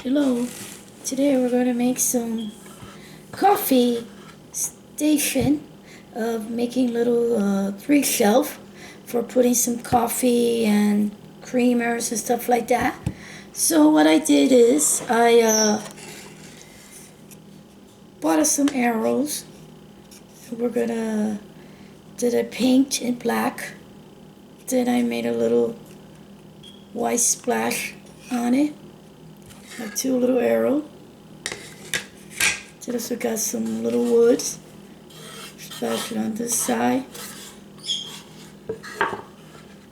Hello, today we're going to make some coffee station of making little pre-shelf for putting some coffee and creamers and stuff like that. So what I did is I bought us some arrows. We're gonna did a paint in black. Then I made a little white splash on it. Like two little arrows. Then also got some little woods. Splash it on this side.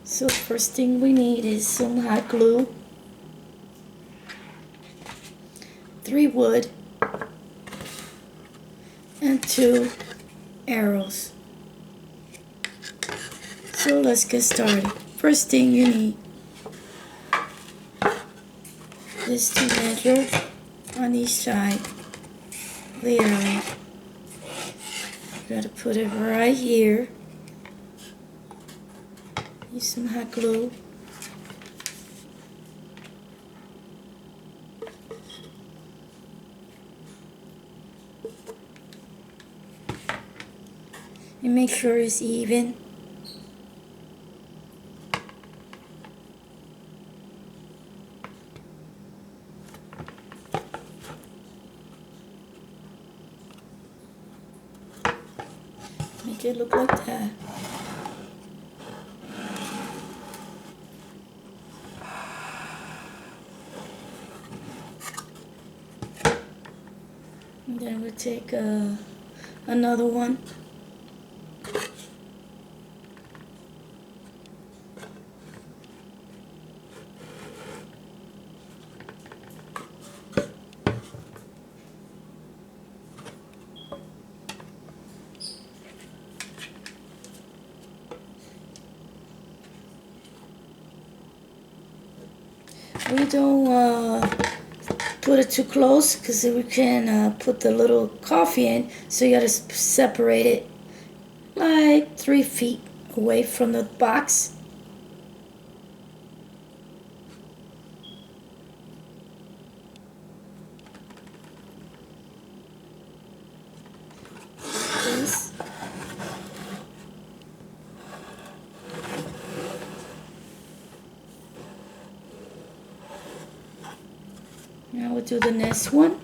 So first thing we need is some hot glue, 3 wood, and 2 arrows. So let's get started. First thing you need is to measure on each side the arrow. You gotta put it right here. Use some hot glue. And make sure it's even. Make it look like that. And then we'll take another one. We don't put it too close because we can put the little coffee in, so you gotta separate it like 3 feet away from the box. This. Now we'll do the next one.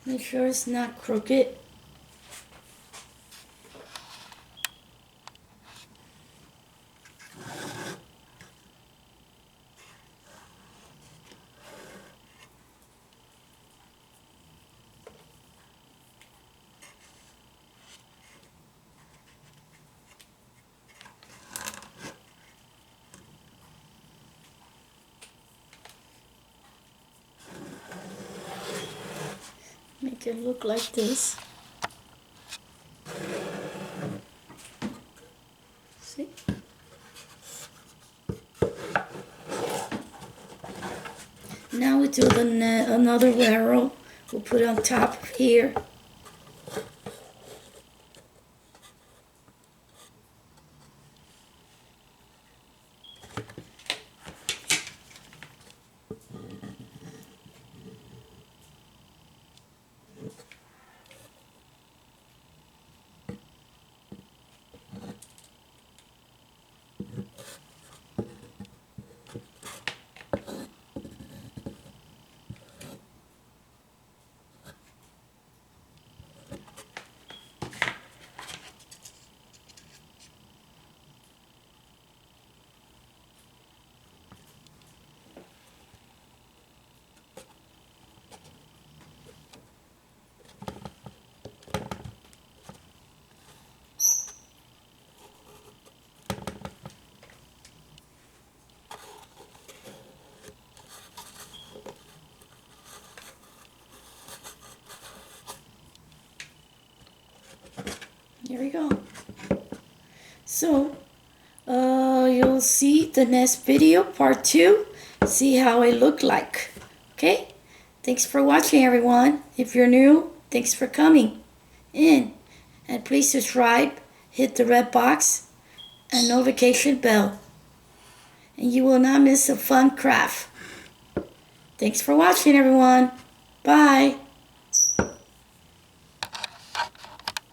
Make sure it's not crooked. Make it look like this. See? Now we do another arrow. We'll put it on top here. There we go. So, you'll see the next video, part 2. See how it looked like. Okay? Thanks for watching, everyone. If you're new, thanks for coming in. And please subscribe, hit the red box, and notification bell. And you will not miss a fun craft. Thanks for watching, everyone. Bye.